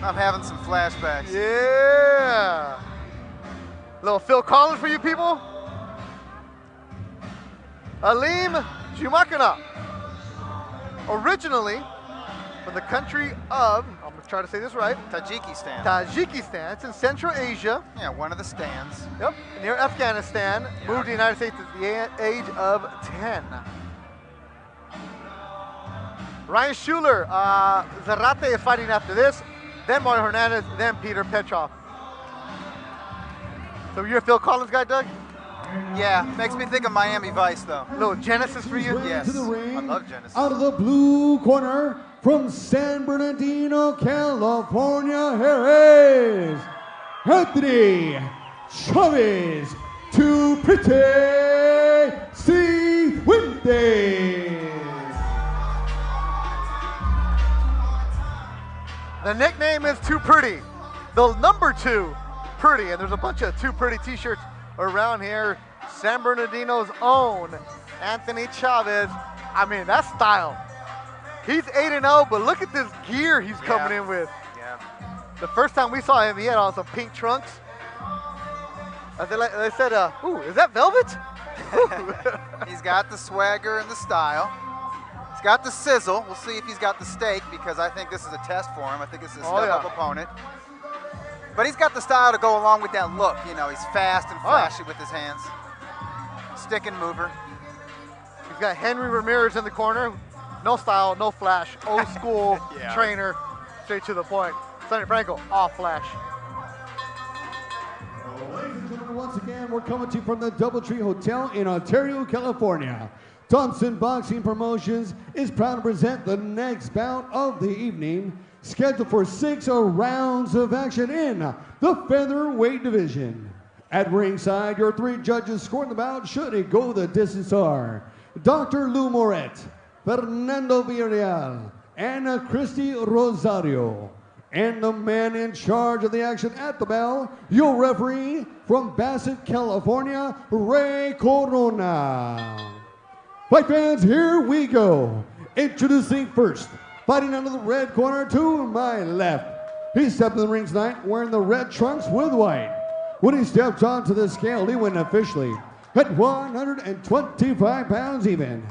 I'm having some flashbacks. Yeah. Little Phil Collins for you people. Aleem Jumakhonov. Originally from the country of, I'm going to try to say this right, Tajikistan. Tajikistan. It's in Central Asia. Yeah, one of the stands. Yep, near Afghanistan. Yeah. Moved to the United States at the age of 10. Ryan Schuler, Zarate is fighting after this. Then Mario Hernandez, then Peter Petrov. So you're a Phil Collins guy, Doug? Yeah, makes me think of Miami Vice, though. A little Genesis for you? Yes, To the ring, I love Genesis. out of the blue corner, from San Bernardino, California, here is Anthony Chavez to Pretty Cifuentes. The nickname is Too Pretty. The number 2, Pretty. And there's a bunch of Too Pretty t-shirts around here. San Bernardino's own Anthony Chavez. I mean, that's style. He's 8-0, but look at this gear he's coming in with. Yeah. The first time we saw him, he had on some pink trunks. They said, ooh, is that velvet? He's got the swagger and the style. He's got the sizzle. We'll see if he's got the steak, because I think this is a test for him. I think this is a step-up opponent. But he's got the style to go along with that look. You know, he's fast and flashy with his hands. Stick and mover. He's got Henry Ramirez in the corner. No style, no flash. Old school trainer, straight to the point. Sonny Franco, all flash. Ladies and gentlemen, once again, we're coming to you from the Doubletree Hotel in Ontario, California. Thompson Boxing Promotions is proud to present the next bout of the evening, scheduled for 6 rounds of action in the featherweight division. At ringside, your 3 judges scoring the bout, should it go the distance, are Dr. Lou Moret, Fernando Villarreal, and Christy Rosario. And the man in charge of the action at the bell, your referee from Bassett, California, Ray Corona. Fight fans, here we go. Introducing first, fighting under the red corner to my left. He stepped in the ring tonight wearing the red trunks with white. When he stepped onto the scale, he went officially at 125 pounds even.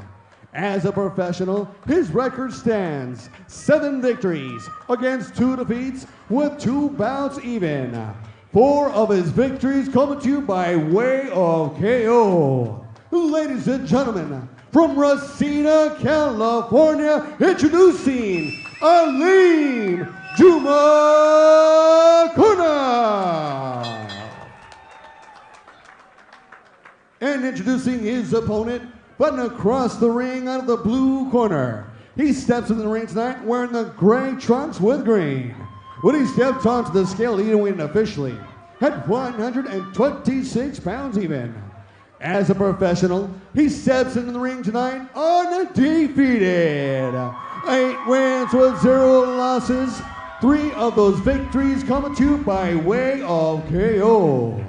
As a professional, his record stands 7 victories against 2 defeats with 2 bouts even. 4 of his victories coming to you by way of KO. Ladies and gentlemen, from Racine, California, introducing Aleem Jumakhonov. And introducing his opponent, fighting across the ring out of the blue corner. He steps in the ring tonight wearing the gray trunks with green. When he stepped onto the scale, he went officially at 126 pounds even. As a professional, he steps into the ring tonight undefeated. 8 wins with 0 losses. 3 of those victories coming to you by way of KO.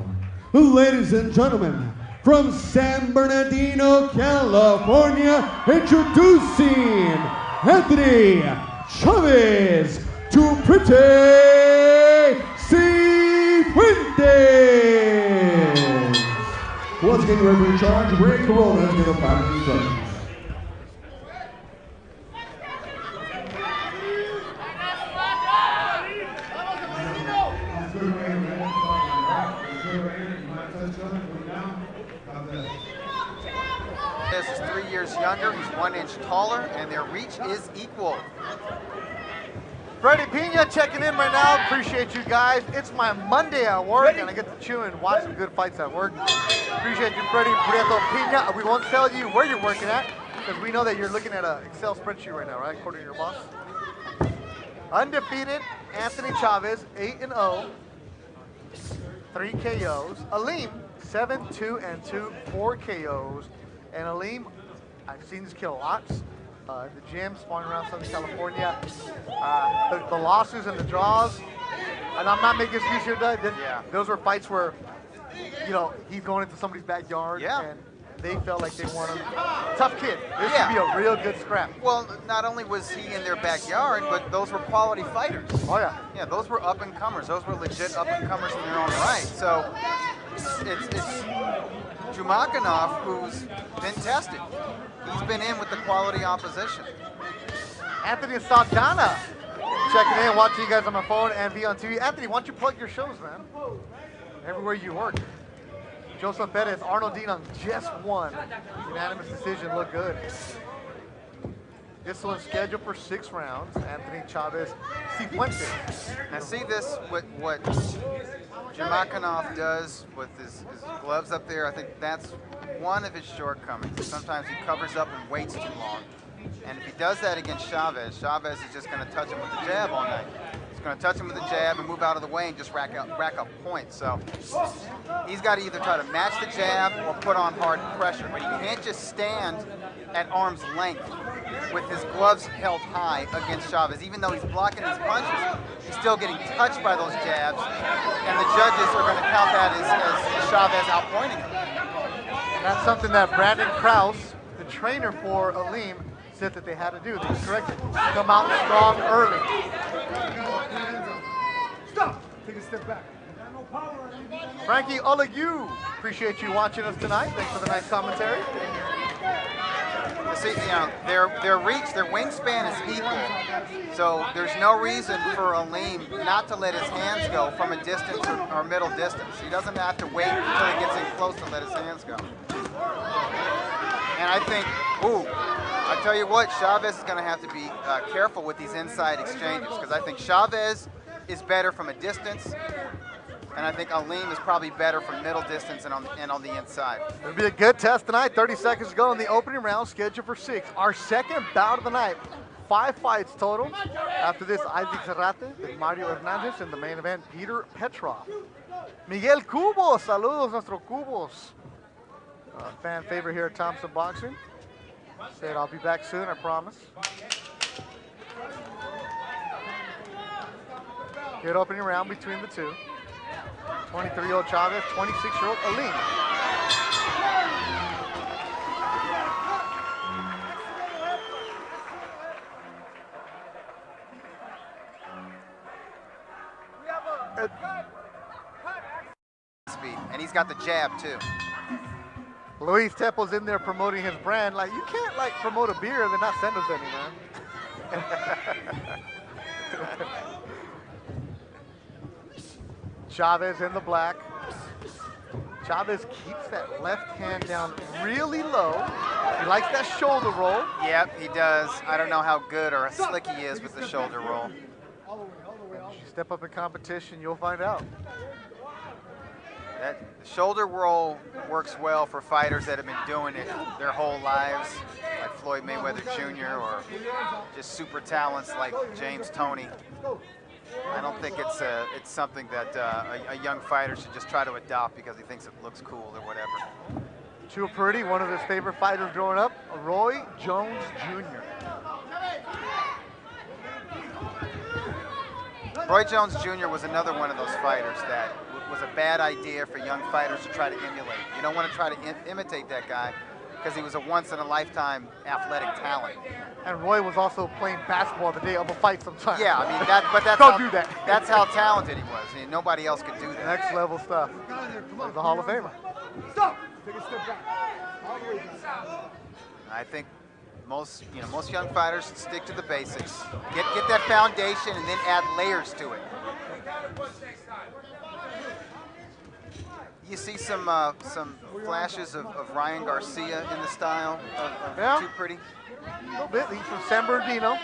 Ladies and gentlemen, from San Bernardino, California, introducing Anthony Chavez to Pretty Cifuentes. Once again, referee in charge, Ray Corona, is going to find the instructions. This is 3 years younger. He's 1 inch taller, and their reach is equal. Freddie Pena checking in right now. Appreciate you guys. It's my Monday at work, and I get to chew and watch some good fights at work. Appreciate you, Freddie Pena. We won't tell you where you're working at, because we know that you're looking at an Excel spreadsheet right now, right? According to your boss. Undefeated Anthony Chavez, 8-0, 3 KOs. Aleem, 7-2-2, 4 KOs. And Aleem, I've seen this kill lots. The gym, spawning around Southern California. The losses and the draws. And I'm not making excuses here, Doug. Those were fights where, you know, he's going into somebody's backyard and they felt like they won him. Tough kid. This could be a real good scrap. Well, not only was he in their backyard, but those were quality fighters. Oh, yeah. Yeah, those were up-and-comers. Those were legit up-and-comers in their own right. So it's Jumakhonov who's been tested. He's been in with the quality opposition. Anthony Saldana checking in, watching you guys on my phone and be on TV. Anthony, why don't you plug your shows, man? Everywhere you work. Joseph Perez, Arnold Dean just won. Unanimous decision, look good. This one's scheduled for 6 rounds. Anthony Chavez Cifuentes. Now see this, what Jumakhonov does with his gloves up there, I think that's one of his shortcomings. Sometimes he covers up and waits too long. And if he does that against Chavez, Chavez is just going to touch him with the jab all night. He's going to touch him with the jab and move out of the way and just rack up points. So he's got to either try to match the jab or put on hard pressure. But he can't just stand at arm's length with his gloves held high against Chavez. Even though he's blocking his punches, he's still getting touched by those jabs. And the judges are going to count that as Chavez outpointing him. That's something that Brandon Krause, the trainer for Aleem, said that they had to do. They corrected. Come out strong early. Stop. Take a step back. Frankie Olague, appreciate you watching us tonight. Thanks for the nice commentary. You see, their reach, their wingspan is equal. So there's no reason for Aleem not to let his hands go from a distance or middle distance. He doesn't have to wait until he gets in close to let his hands go. And I think, I tell you what, Chavez is going to have to be careful with these inside exchanges, because I think Chavez is better from a distance, and I think Aleem is probably better from middle distance and on the inside. It'll be a good test tonight. 30 seconds to go in the opening round, scheduled for 6. Our second bout of the night. 5 fights total. After this, Isaac Zarate with Mario Hernandez. In the main event, Peter Petrov. Miguel Cubos, saludos nuestro Cubos. Fan favorite here at Thompson Boxing. Said I'll be back soon, I promise. Good opening round between the two. 23-year-old Chavez, 26-year-old Aleem. Speed, and he's got the jab too. Luis Teppo's in there promoting his brand. Like, you can't like promote a beer and then not send us any, man. Chavez in the black. Chavez keeps that left hand down really low. He likes that shoulder roll. Yep, he does. I don't know how good or how slick he is with the shoulder roll. If you step up in competition, you'll find out. That shoulder roll works well for fighters that have been doing it their whole lives, like Floyd Mayweather Jr. or just super talents like James Toney. I don't think it's something that a young fighter should just try to adopt because he thinks it looks cool or whatever. Too Pretty, one of his favorite fighters growing up, Roy Jones Jr. Roy Jones Jr. was another one of those fighters that was a bad idea for young fighters to try to emulate. You don't want to try to imitate that guy because he was a once-in-a-lifetime athletic talent. And Roy was also playing basketball the day of a fight sometimes. Yeah, I mean, that's don't do that. That's how talented he was. I mean, nobody else could do that. Next level stuff. He's a Hall of Famer. Stop. Take a step back. All the way down. I think most young fighters should stick to the basics. Get that foundation and then add layers to it. You see some flashes of Ryan Garcia in the style of Too Pretty. A little bit. He's from San Bernardino.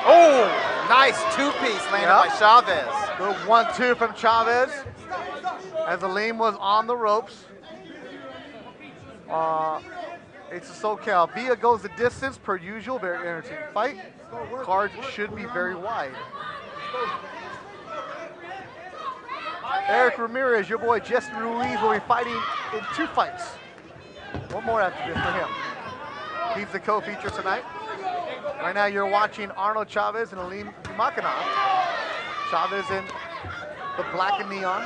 Oh, nice two-piece landed by Chavez. Good 1-2 from Chavez as Aleem was on the ropes. It's a SoCal. Villa goes the distance per usual. Very entertaining fight. Cards should be very wide. Eric Ramirez, your boy Jesse Ruiz will be fighting in 2 fights. One more after this for him. He's the co-feature tonight. Right now you're watching Arnold Chavez and Aleem Jumakhonov. Chavez in the black and neon.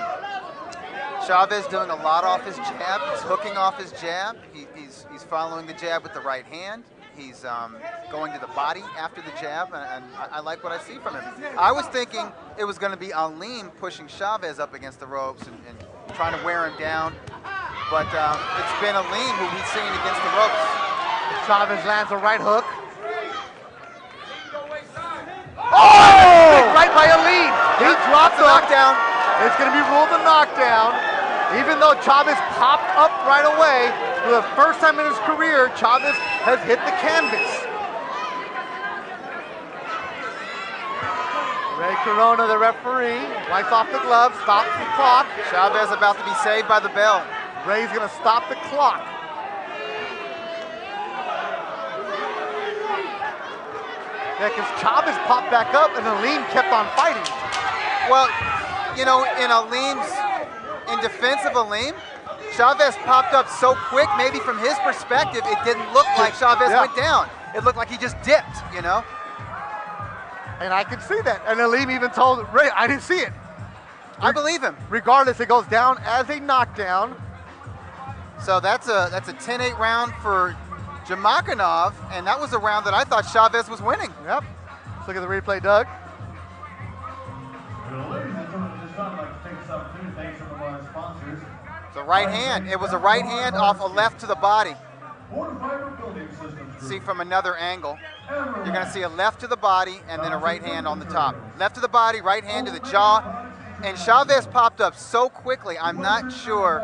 Chavez doing a lot off his jab. He's hooking off his jab. He's following the jab with the right hand. He's going to the body after the jab, and I like what I see from him. I was thinking it was going to be Aleem pushing Chavez up against the ropes and trying to wear him down, but it's been Aleem who we've seen against the ropes. Chavez lands a right hook. Oh! Right by Aleem. He dropped the knockdown. It's going to be ruled a knockdown. Even though Chavez popped up right away, for the first time in his career, Chavez has hit the canvas. Ray Corona, the referee, wipes off the glove, stops the clock. Chavez about to be saved by the bell. Ray's going to stop the clock. Yeah, because Chavez popped back up and Aleem kept on fighting. Well, you know, in defense of Aleem, Chavez popped up so quick, maybe from his perspective, it didn't look like Chavez went down. It looked like he just dipped, you know? And I can see that. And Aleem even told Ray, I didn't see it. I believe him. Regardless, it goes down as a knockdown. So that's a 10-8 round for Jumakhonov, and that was a round that I thought Chavez was winning. Yep. Let's look at the replay, Doug. It's a right hand. It was a right hand off a left to the body. See from another angle. You're going to see a left to the body and then a right hand on the top. Left to the body, right hand to the jaw. And Chavez popped up so quickly, I'm not sure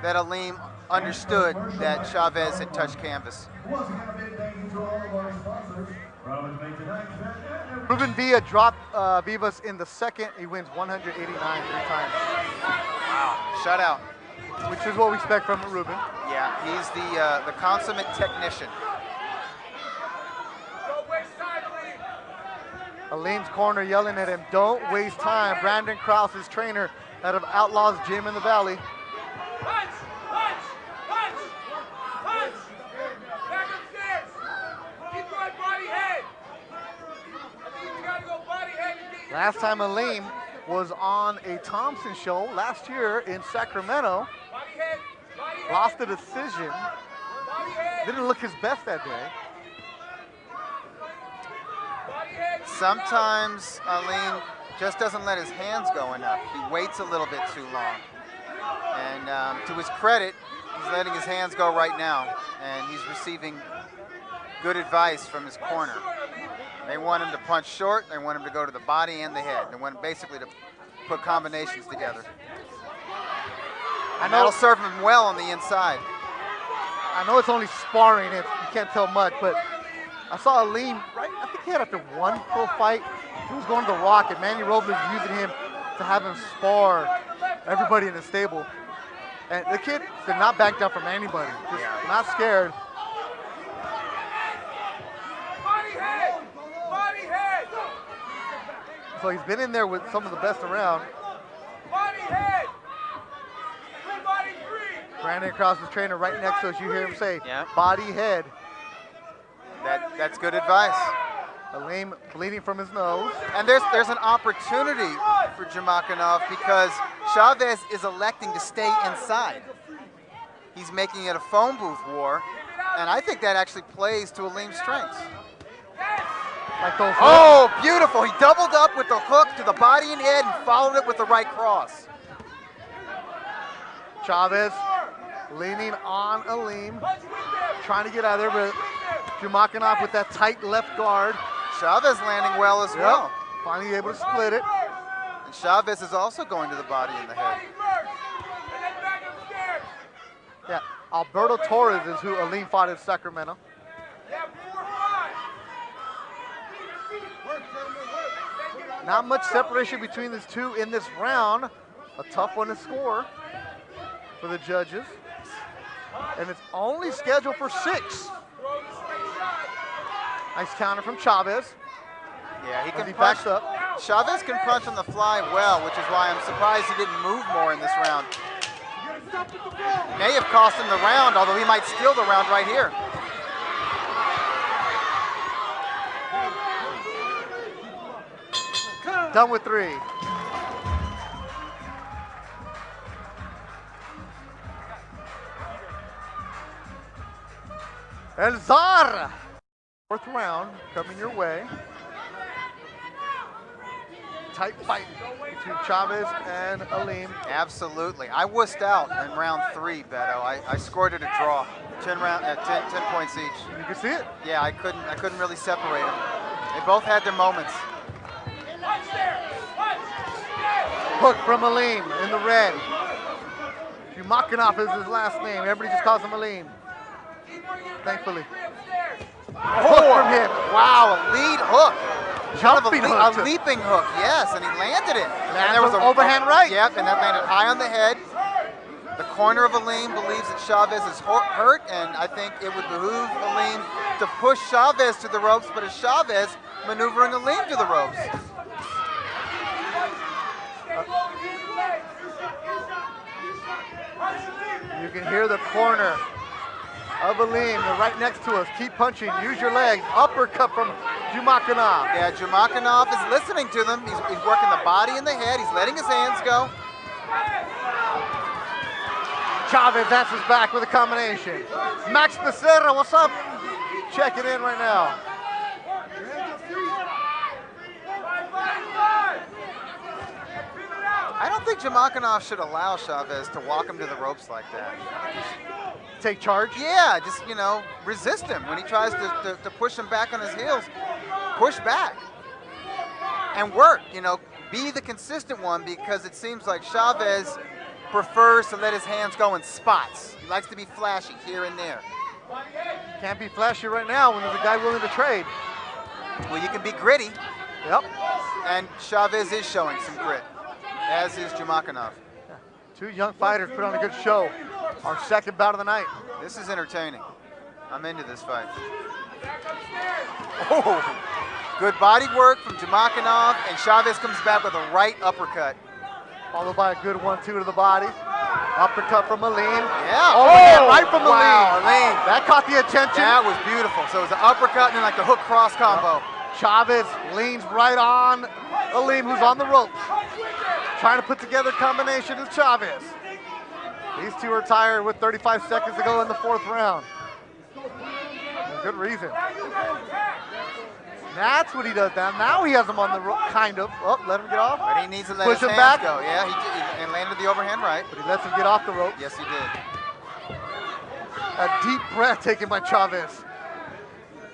that Aleem understood that Chavez had touched canvas. Ruben Villa dropped Vivas in the second. He wins 189 3 times. Wow, shutout. Which is what we expect from Ruben. Yeah, he's the consummate technician. Aleem's corner yelling at him, don't waste time. Brandon Krause, his trainer out of Outlaws Gym in the Valley. Punch! Punch! Punch! Punch! Back upstairs! Keep going body head! I think you gotta go body head and get your... Last time Aleem was on a Thompson show last year in Sacramento. Body head! Body head! Lost the decision. Body head! Didn't look his best that day. Sometimes Aleem just doesn't let his hands go enough. He waits a little bit too long. And to his credit, he's letting his hands go right now. And he's receiving good advice from his corner. They want him to punch short. They want him to go to the body and the head. They want him basically to put combinations together. And that'll serve him well on the inside. I know it's only sparring. You can't tell much, but I saw Aleem, right? I think he had after one pro fight. He was going to the Rock, and Manny Robles using him to have him spar everybody in the stable. And the kid did not back down from anybody. Just not scared. Body head! Body head! So he's been in there with some of the best around. Body head! Free body free! Brandon Krause's trainer right next to us. You hear him say, Yeah. body head. That's good advice. Aleem bleeding from his nose. And there's an opportunity for Jumakhonov because Chavez is electing to stay inside. He's making it a phone booth war, and I think that actually plays to Aleem's strengths. Like those Oh, beautiful. He doubled up with the hook to the body and head and followed it with the right cross. Chavez leaning on Aleem, trying to get out of there, but Jumakhonov with that tight left guard. Chavez landing well as well. Finally able to split it. And Chavez is also going to the body and the head. Yeah, Alberto Torres is who Aleem fought in Sacramento. Not much separation between these two in this round. A tough one to score for the judges. And it's only scheduled for 6. Nice counter from Chavez. Yeah, he can punch. Backs up. Chavez can punch on the fly well, which is why I'm surprised he didn't move more in this round. May have cost him the round, although he might steal the round right here. Done with 3. El Zar. Fourth round coming your way. Tight fight between Chavez and Aleem. Absolutely. I wussed out in round 3, Beto. I scored it a draw. 10 points each. You can see it. Yeah, I couldn't really separate them. They both had their moments. Hook from Aleem in the red. Jumakhonov is his last name. Everybody just calls him Aleem. Thankfully. Hook from him. Wow, a lead hook. Jumping hook. A leaping hook, yes, and he landed it. And there was an overhand right. Yep, and that landed high on the head. The corner of Aleem believes that Chavez is hurt, and I think it would behoove Aleem to push Chavez to the ropes, but it's Chavez maneuvering Aleem to the ropes. You can hear the corner of Aleem. They're right next to us. Keep punching. Use your legs. Uppercut from Jumakhonov. Yeah, Jumakhonov is listening to them. He's working the body and the head. He's letting his hands go. Chavez answers back with a combination. Max Becerra, what's up? Checking in right now. I don't think Jumakhonov should allow Chavez to walk him to the ropes like that. Take charge? Yeah, just, you know, resist him. When he tries to push him back on his heels, push back. And work, you know, be the consistent one, because it seems like Chavez prefers to let his hands go in spots. He likes to be flashy here and there. Can't be flashy right now when there's a guy willing to trade. Well, you can be gritty. Yep. And Chavez is showing some grit, as is Jumakhonov. Two young fighters put on a good show. Our second bout of the night. This is entertaining. I'm into this fight. Oh, good body work from Jumakhonov, and Chavez comes back with a right uppercut. Followed by a good 1-2 to the body. Uppercut from Aleem. Yeah. Oh, right from wow, Aleem. That caught the attention. That was beautiful. So it was an uppercut and then like the hook cross combo. Chavez leans right on Aleem, who's on the ropes. Trying to put together a combination with Chavez. These two are tired with 35 seconds to go in the fourth round. Good reason. That's what he does now. Now he has him on the rope, kind of. Oh, let him get off. But he needs to let Push his him hands back. go. Yeah, he landed the overhand right. But he lets him get off the rope. Yes, he did. A deep breath taken by Chavez.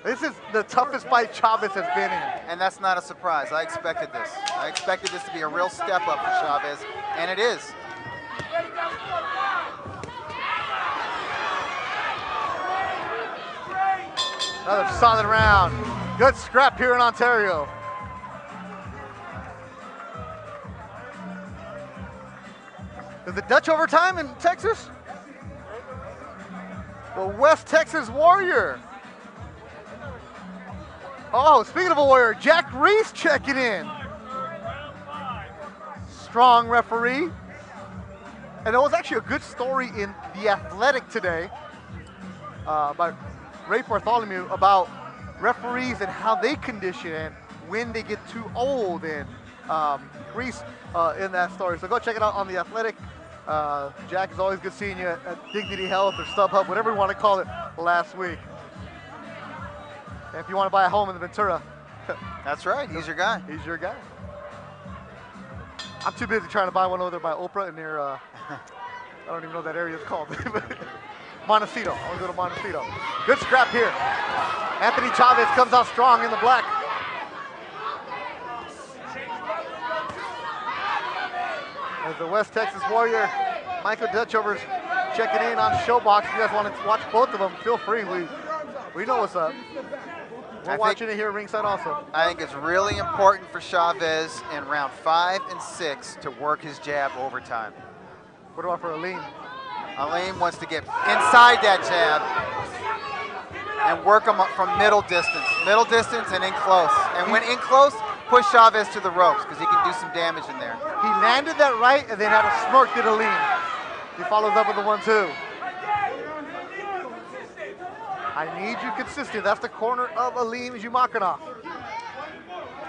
This is the toughest fight Chavez has been in. And that's not a surprise. I expected this. I expected this to be a real step up for Chavez, and it is. Another solid round. Good scrap here in Ontario. Is it Dutch overtime in Texas? The West Texas Warrior. Oh, speaking of a Warrior, Jack Reese checking in. Strong referee. And there was actually a good story in The Athletic today by Ray Bartholomew about referees and how they condition and when they get too old, and Reese in that story. So go check it out on The Athletic. Jack, is always good seeing you at Dignity Health or StubHub, whatever you want to call it, last week. And if you want to buy a home in the Ventura. That's right, he's your guy. He's your guy. I'm too busy trying to buy one over there by Oprah and near, I don't even know what that area is called. Montecito. I want to go to Montecito. Good scrap here. Anthony Chavez comes out strong in the black. As the West Texas Warrior, Michael Dutchover's checking in on Showbox. If you guys want to watch both of them, feel free. We know what's up. We're watching it here ringside also. I think it's really important for Chavez in round 5 and 6 to work his jab overtime. What about for Aleem? Aleem wants to get inside that jab and work him up from middle distance and in close. And when in close, push Chavez to the ropes because he can do some damage in there. He landed that right and then had a smirk at Aleem. He follows up with the 1-2. I need you consistent. That's the corner of Aleem Jumakhonov.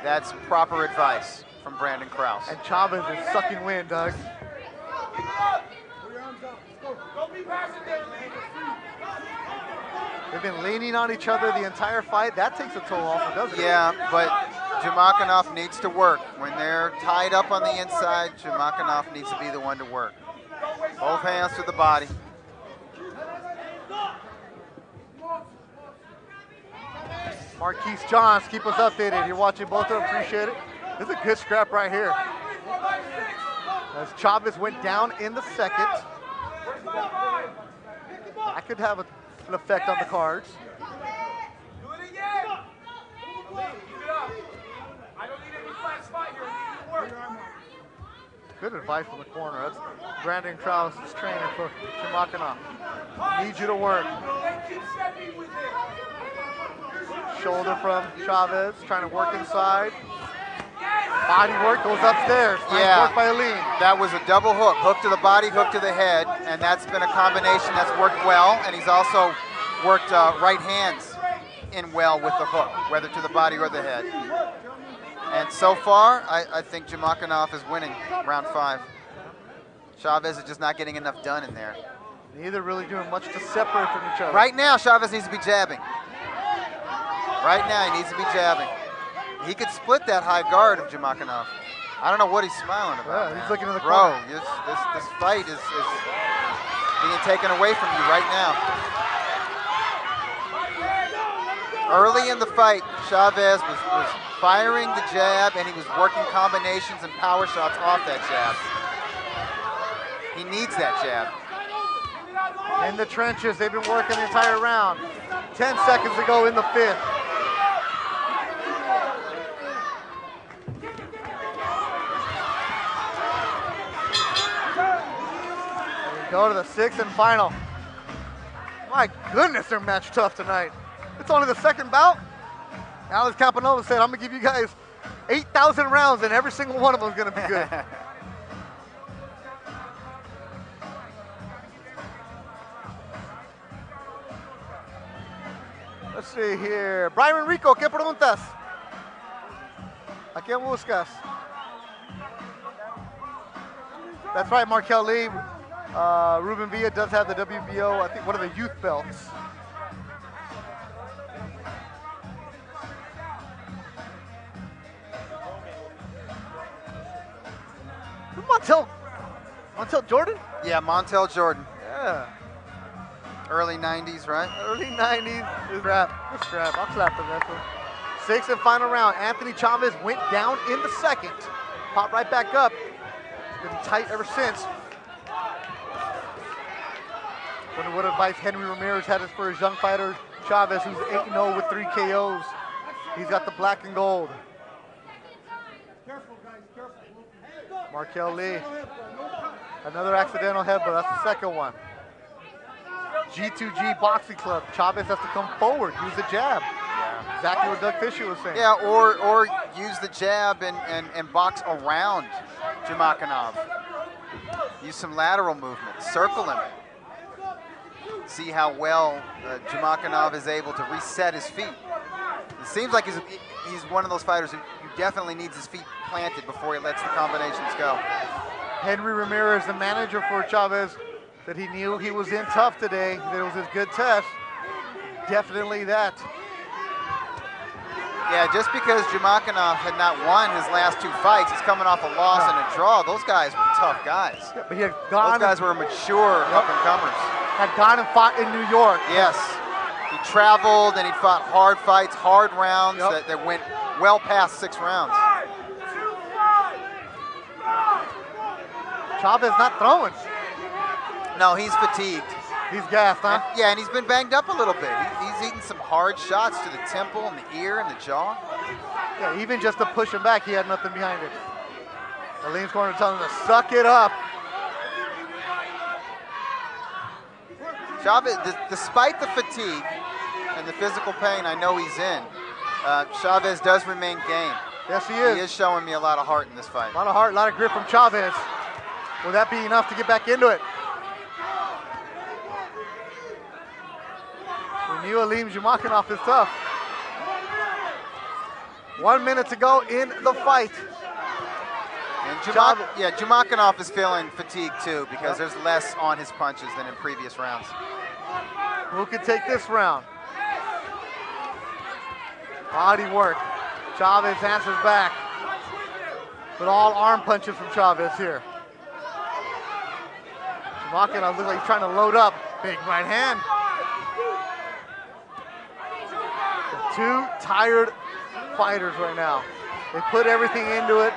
That's proper advice from Brandon Krause. And Chavez is sucking wind, Doug. Don't be passive there, Lee. They've been leaning on each other the entire fight. That takes a toll off, doesn't it? Yeah, but Jumakhonov needs to work. When they're tied up on the inside, Jumakhonov needs to be the one to work. Both hands to the body. Marquise Johns, keep us updated. You're watching both of them, appreciate it. This is a good scrap right here. As Chavez went down in the second. That could have an effect on the cards. Do it again. Keep it up. I don't need any flat spot here. Work. Good advice from the corner. That's Brandon Krause's trainer for Jumakhonov. Need you to work. Keep stepping with it. Shoulder from Chavez, trying to work inside. Body work goes upstairs. Nice work by Aleem. That was a double hook. Hook to the body, hook to the head, and that's been a combination that's worked well, and he's also worked right hands in well with the hook, whether to the body or the head. And so far, I think Jumakhonov is winning round 5. Chavez is just not getting enough done in there. Neither really doing much to separate from each other. Right now, Chavez needs to be jabbing. Right now, he needs to be jabbing. He could split that high guard of Jumakhonov. I don't know what he's smiling about. Yeah, he's looking in the corner. corner. This fight is being taken away from you right now. Early in the fight, Chavez was firing the jab, and he was working combinations and power shots off that jab. He needs that jab. In the trenches, they've been working the entire round. 10 seconds to go in the 5th. Go to the 6th and final. My goodness, they're matched tough tonight. It's only the second bout. Alex Campanova said, I'm gonna give you guys 8,000 rounds and every single one of them is gonna be good. Let's see here. Brian Rico, ¿qué preguntas? ¿A quién buscas? That's right, Markel Lee. Ruben Villa does have the WBO, I think one of the youth belts. Montel Jordan? Yeah, Montel Jordan. Yeah. Early 90s, right? Early 90s. Good scrap. I'll clap for that one. 6th and final round. Anthony Chavez went down in the second. Popped right back up. It's been tight ever since. Wonder what advice Henry Ramirez had for his young fighter, Chavez, who's 8-0 with 3 KOs. He's got the black and gold. Markel Lee. Another accidental headbutt. That's the second one. G2G Boxing Club. Chavez has to come forward, use the jab. Yeah. Exactly what Doug Fisher was saying. Yeah, or use the jab and box around Jumakhonov. Use some lateral movement. Circle him. See how well Jumakhonov is able to reset his feet. It seems like he's one of those fighters who definitely needs his feet planted before he lets the combinations go. Henry Ramirez, the manager for Chavez, said he knew he was in tough today, that it was his good test. Definitely that. Yeah, just because Jumakhonov had not won his last 2 fights, he's coming off a loss and a draw. Those guys were tough guys. Yeah, but he had gone. Those guys were mature up-and-comers. Had gone and fought in New York. Yes. He traveled and he fought hard fights, hard rounds that went well past 6 rounds. Chavez not throwing. No, he's fatigued. He's gassed, huh? And he's been banged up a little bit. He's eaten some hard shots to the temple and the ear and the jaw. Yeah, even just to push him back, he had nothing behind it. Aleem's corner telling him to suck it up. Chavez, despite the fatigue and the physical pain I know he's in, Chavez does remain game. Yes, he is. He is showing me a lot of heart in this fight. A lot of heart, a lot of grip from Chavez. Will that be enough to get back into it? We knew Aleem Jumakhonov is tough. 1 minute to go in the fight. And Jumakhonov is feeling fatigued too because there's less on his punches than in previous rounds. Who can take this round? Body work. Chavez answers back. But all arm punches from Chavez here. Jumakhonov looks like he's trying to load up. Big right hand. The two tired fighters right now. They put everything into it.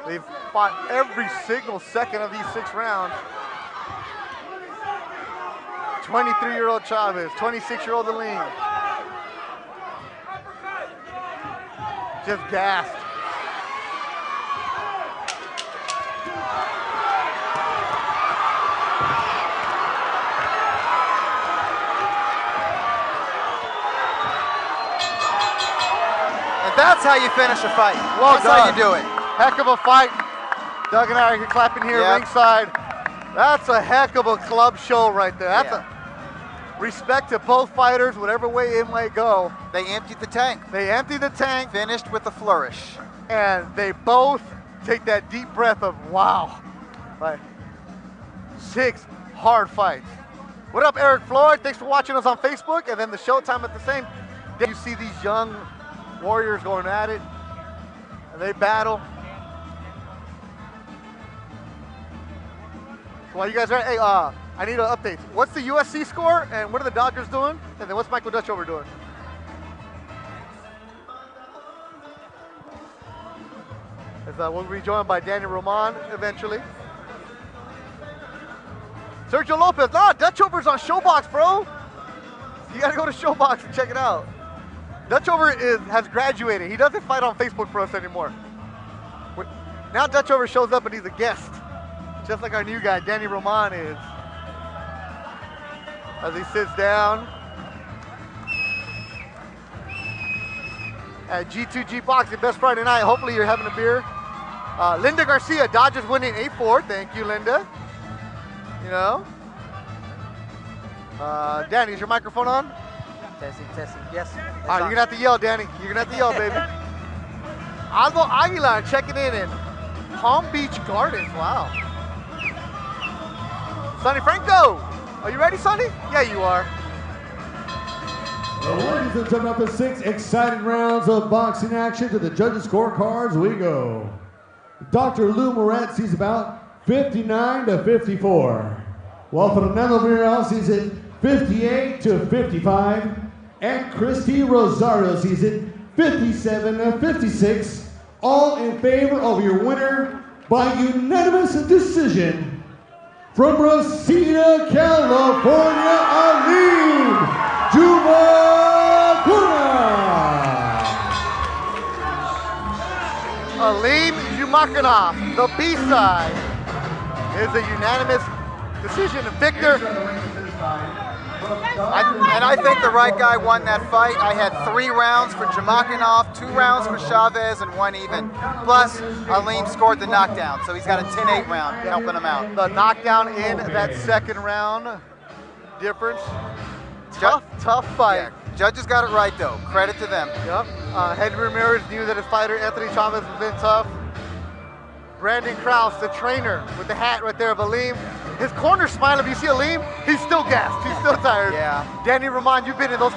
They've fought every single second of these 6 rounds. 23-year-old Chavez, 26-year-old Aleem. Just gassed. And that's how you finish a fight. Well that's done. how you do it. Heck of a fight. Doug and I are clapping here ringside. That's a heck of a club show right there. That's a respect to both fighters, whatever way it might go. They emptied the tank. They emptied the tank. Finished with a flourish. And they both take that deep breath of, wow. Like, 6 hard fights. What up, Eric Floyd? Thanks for watching us on Facebook. And then the Showtime at the same. You see these young warriors going at it. And they battle. So while you guys are, hey, I need an update. What's the USC score, and what are the Dodgers doing? And then what's Michael Dutchover doing? We'll be joined by Danny Roman eventually. Sergio Lopez. Nah, Dutchover's on Showbox, bro. You gotta go to Showbox and check it out. Dutchover has graduated. He doesn't fight on Facebook for us anymore. Now Dutchover shows up and he's a guest. Just like our new guy, Danny Roman is. As he sits down at G2G Boxing, best Friday night. Hopefully you're having a beer. Linda Garcia, Dodgers winning 8-4. Thank you, Linda. You know. Danny, is your microphone on? Testing, yes. All right, you're gonna have to yell, Danny. You're gonna have to yell, baby. Aldo Aguilar checking in Palm Beach Gardens. Wow. Sonny Franco, are you ready, Sonny? Yeah, you are. Ladies and gentlemen, after 6 exciting rounds of boxing action, to the judges' scorecards we go. Dr. Lou Moret sees about 59-54, while Fernando Villarreal sees it 58-55, and Christy Rosario sees it 57-56, all in favor of your winner by unanimous decision. From Reseda, California, Aleem Jumakhonov. Aleem Jumakhonov, the B-side, is a unanimous decision victor. I think the right guy won that fight. I had 3 rounds for Jumakhonov, 2 rounds for Chavez, and 1 even. Plus, Aleem scored the knockdown, so he's got a 10-8 round helping him out. The knockdown in that second round difference. Tough fight. Yeah. Judges got it right, though. Credit to them. Yep. Henry Ramirez knew that his fighter, Anthony Chavez, has been tough. Brandon Krause, the trainer, with the hat right there of Aleem. His corner smile, if you see Aleem, he's still gassed. He's still tired. Yeah. Danny Roman, you've been in those